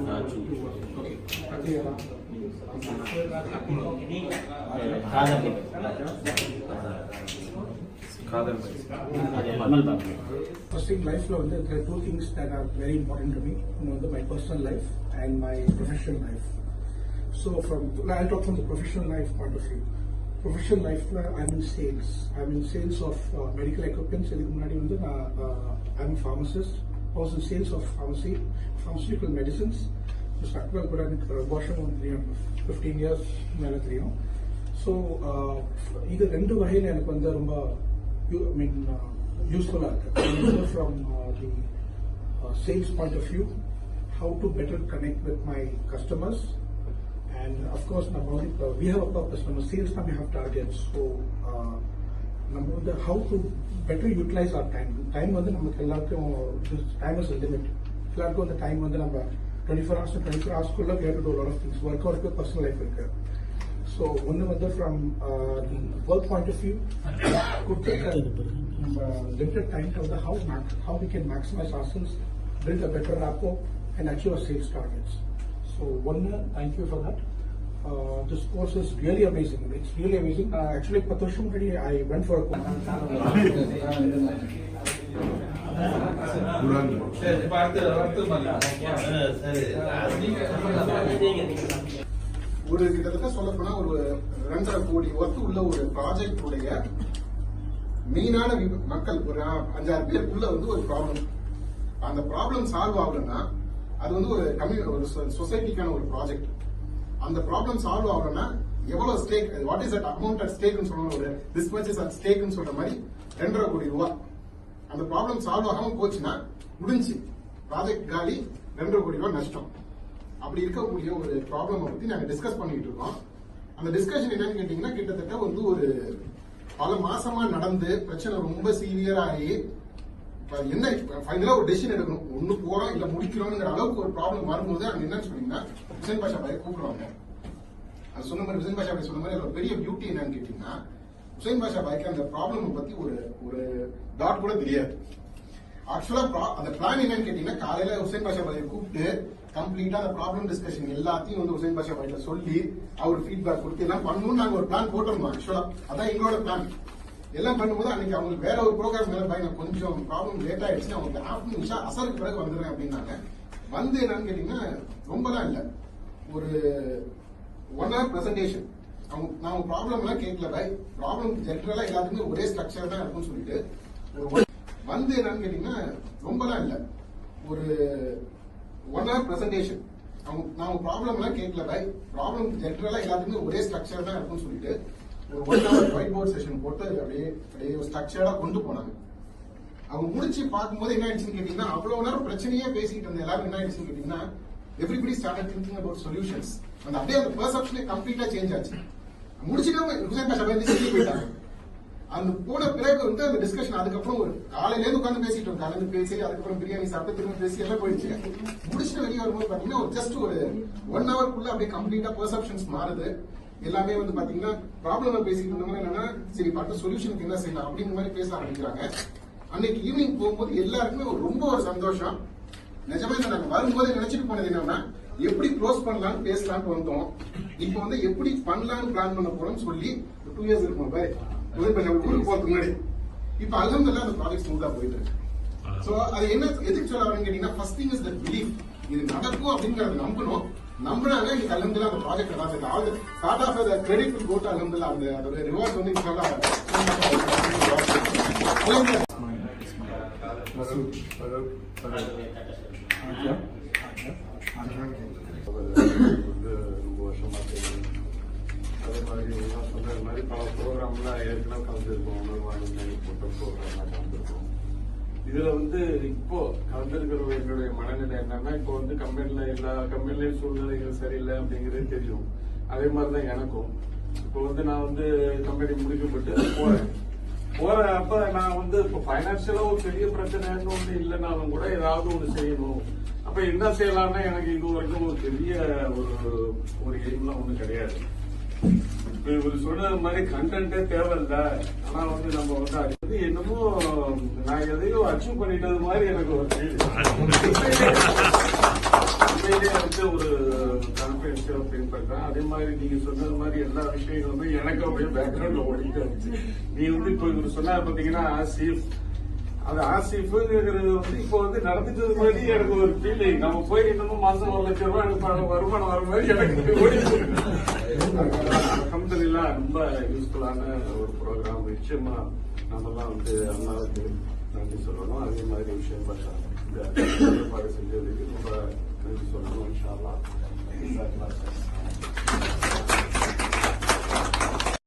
First in life, there are two things that are very important to me. My personal life and my professional life. So I'll talk from the professional life point of view. Professional life, I'm in sales. I'm in sales of medical equipment. I'm a pharmacist. I was in sales of pharmaceutical medicines. So I worked for 15 years. So either rendu vahayil enakku vanda romba useful from the sales point of view, how to better connect with my customers. And of course, we have a purpose. Sales we have targets. So, how to better utilize our time. Time is a limit. The time 24 hours to 24 hours, we have to do a lot of things. Work or personal life. So, from the work point of view, could take a limited time to how we can maximize ourselves, build a better rapport, and achieve our sales targets. So, thank you for that. This course is really amazing. It's really amazing. Actually, I went for a course. ஒரு கிட்டத்தட்ட சொல்ல போனா ஒரு 2.5 கோடி worth உள்ள ஒரு project உடைய மெயினான மக்கள் ஒரு 5-6 பேருக்குள்ள ஒரு ப்ராப்ளம். அந்த ப்ராப்ளம் சால்வ் ஆகணும்னா அது ஒரு சொசைட்டிக்கான ஒரு ப்ராஜெக்ட். அந்த ப்ராப்ளம் சால்வ் ஆகணும்னா எவ்வளவு stake, what is that amount at ஸ்டேக்னு சொல்லணும். ஒரு திஸ் மச் இஸ் அட் ஸ்டேக்னு சொல்ற மாதிரி 2.5 கோடி ரூபாய். அந்த ப்ராப்ளம் சால்வ் ஆகாம போச்சுன்னா முடிஞ்சு ப்ராஜெக்ட் காலி, 2.5 கோடி ரூபாய் நஷ்டம். அப்படி இருக்கக்கூடிய ஒரு ப்ராப்ளம் பத்தி நாங்க டிஸ்கஸ் பண்ணிட்டு இருக்கோம். அந்த டிஸ்கஷன் என்னன்னு கேட்டீங்கன்னா, கிட்டத்தட்ட ஒரு பல மாசமா நடந்து பிரச்சனை ரொம்ப சீவியர் ஆகி என்ன ஃபைனலா ஒரு டெசிஷன் எடுக்கணும், ஒண்ணு போறோம் இல்ல முடிக்கிறோம்ங்கிற அளவுக்கு ஒரு ப்ராப்ளம் வரும்போது அங்க என்னன்னு சொன்னீங்கன்னா ஹுசைன் பாஷா பாய் கூப்பிடுவாங்க. அது சொன்ன மாதிரி ஹுசைன் பாஷா பாய் சொன்ன மாதிரி ஒரு பெரிய பியூட்டி என்னன்னு கேட்டீங்கன்னா, ஹுசைன் பாஷா பாய்க்கு அந்த ப்ராப்ளம் பத்தி ஒரு டாட் கூட தெரியாது. ஆக்சுவலா அந்த பிளான் என்னன்னு கேட்டீங்கன்னா, காலையில ஹுசைன் பாஷா பாயை கூப்பிட்டு கம்ப்ளீட்டா அந்த ப்ராப்ளம் டிஸ்கஷன் எல்லாத்தையும் ஹுசைன் பாஷா பாய்கிட்ட சொல்லி அவர் ஃபீட்பேக் கொடுத்து எல்லாம் பண்ணணும்னு நாங்க ஒரு பிளான் போட்டிருந்தோம். ஆக்சுவலா அதான் எங்களோட பிளான். எல்லாம் பண்ணும்போது அன்னைக்கு அவங்களுக்கு வேற ஒரு ப்ரோக்ராம் மேல பாய் கொஞ்சம் ப்ராப்ளம் லேட் ஆயிடுச்சு, அவங்களுக்கு 1/2 நிமிஷம் அசருக்கு பிறகு வந்துடுறேன் அப்படின்னாங்க. என்னன்னு கேட்டீங்கன்னா ரொம்பலாம் இல்ல, ஒரு 1 hour பிரசன்டேஷன். அவங்க ப்ராப்ளம் எல்லாம் கேட்கல பாய், ப்ராப்ளம் ஜென்ரலா எல்லாத்துக்குமே ஒரே ஸ்ட்ரக்சர் தான் இருக்கும்னு சொல்லிட்டு என்னன்னு கேட்டீங்கன்னா ரொம்பலாம் இல்ல, ஒரு 1 hour பிரசன்டேஷன். அவங்க ப்ராப்ளம் எல்லாம் கேட்கல பாய், ப்ராப்ளம் ஜென்ரலா எல்லாத்துக்குமே ஒரே ஸ்ட்ரக்சர் தான் இருக்கும்னு சொல்லிட்டு ஒரு 1 hour ஒயிட் போர்ட் செஷன் போட்டு அப்படியே ஸ்ட்ரக்சர்டா கொண்டு போனாங்க. அவங்க முடிச்சு பார்க்கும்போது என்ன ஆயிடுச்சுன்னு கேட்டீங்கன்னா, அவ்வளவு நேரம் பிரச்சனையே பேசிட்டு இருந்த எல்லாரும் என்ன ஆயிடுச்சுன்னு கேட்டீங்கன்னா, everybody started thinking about solutions. அப்படியே அந்த பெர்செப்ஷனே கம்ப்ளீட்டா சேஞ்ச் ஆச்சு. முடிச்சுட்டு ஹுசைன் பாஷா பாய் சொல்லி போயிட்டாங்க. அந்த போன பிறகு அந்த டிஸ்கஷன் அதுக்கப்புறம் ஒரு காலையில இருந்து உட்காந்து பேசிட்டு இருக்கோம். காலையில பேசி அதுக்கப்புறம் பிரியாணி சாப்பிட்டு திரும்ப பேசி எல்லாம் போயிடுச்சு. முடிச்சுட்டு வெளியே வரும்போது பாத்தீங்கன்னா ஜஸ்ட் ஒரு 1 hourக்குள்ள அப்படியே கம்ப்ளீட்டா பெர்செப்ஷன்ஸ் மாறுது. எல்லாமே பாத்தீங்கன்னா ப்ராப்ளம் பேசிட்டு இருந்தவங்க என்னன்னா, சரி பார்த்து சொல்யூஷனுக்கு என்ன செய்யலாம் அப்படிங்கிற மாதிரி பேச ஆரம்பிக்கிறாங்க. அன்னைக்கு ஈவினிங் போகும்போது எல்லாருக்குமே ரொம்ப ஒரு சந்தோஷம். நிஜமா நாங்க வரும்போது நினைச்சிட்டு போனது என்னன்னா, எப்படி க்ளோஸ் பண்ணலாம்னு பேசலாம்னு வந்தோம். இப்போ எப்படி பண்ணலாம்னு பிளான் பண்ண போறோம்னு சொல்லி 2 years இருக்கும் பாரு ஊருக்கு போறதுக்கு முன்னாடி. இப்ப அல்ஹம்துலில்லாஹ் அந்த ப்ராஜெக்ட் ஸ்மூத்தா போயிட்டு இருக்கு. சோ அது என்ன எதுக்கு சொல்ல வரேன்னு கேட்டீங்கன்னா, first thing is that believe. இது நடக்கும் அப்படிங்கறத நம்பணும். நம்பினாங்க இன்னைக்கு அல்ஹம்துலில்லாஹ் அந்த ப்ராஜெக்ட் நடந்தது. All the start of the credit will go to அல்ஹம்துலில்லாஹ். அதோட ரிவார்ட் இன்ஷாஅல்லாஹ் ரொம்ப வருஷமா தெரியும். அதே மாதிரி சொன்னது மாதிரி பல ப்ரோக்ராம்லாம் ஏற்கனவே கலந்துருக்கோம். போட்ட ப்ரோக்ராம்லாம் கலந்துருக்கோம். இதுல இப்போ கலந்துருக்கிற என்னுடைய மனநிலை என்னன்னா, இப்போ கம்பெனில எல்லா கம்பெனிலையும் சூழ்நிலைகள் சரியில்லை அப்படிங்கிறது தெரியும். அதே மாதிரிதான் எனக்கும். இப்போ நான் கம்பெனி முடிக்கப்பட்டு போறேன். அப்ப நான் இப்போ பைனான்சியலா ஒரு பெரிய பிரச்சனைன்னு ஒண்ணு இல்லைனாலும் கூட ஏதாவது ஒண்ணு செய்யணும். அப்ப என்ன செய்யலாம்னா, எனக்கு இது வரைக்கும் ஒரு பெரிய ஒரு எய்ம்லாம் ஒண்ணு கிடையாது. இவர் சொன்னது மாதிரி கண்டென்ட்டே தேவையில்ல. ஆனா நம்ம அது என்னமோ நான் எதையோ அச்சீவ் பண்ணிட்டது மாதிரி எனக்கு ஒரு ஃபீல். உண்மையிலேயே வந்து ஒரு கான்பிடன்ஷியலா ஃபீல் பண்றேன். அதே மாதிரி நீங்க சொன்னது மாதிரி எல்லா விஷயங்களும் வந்து எனக்கு அப்படியே பேக்ரவுண்ட்ல ஓடிட்டு இருந்துச்சு. நீ வந்து இப்போ இவர் சொன்னார் பாத்தீங்கன்னா ஆசிஃப், அது ஆசிஃப்ங்கிறது வந்து இப்போ வந்து நடந்துட்டது மாதிரி எனக்கு ஒரு ஃபீலிங். நம்ம போய் இன்னமும் மாசம் 1 லட்சம் ரூபாய் எனக்கு வருமானம் வர மாதிரி எனக்கு ஓடிட்டு. அல்ஹம்துலில்லாஹ் ரொம்ப யூஸ்ஃபுல்லான ஒரு ப்ரோக்ராம். நிச்சயமா நம்மலாம் வந்து அண்ணாவுக்கு நன்றி சொல்லணும். அதே மாதிரி விஷயம் ஏற்பாடு செஞ்சதுக்கு ரொம்ப நன்றி சொல்லணும். இன்ஷா அல்லாஹ்.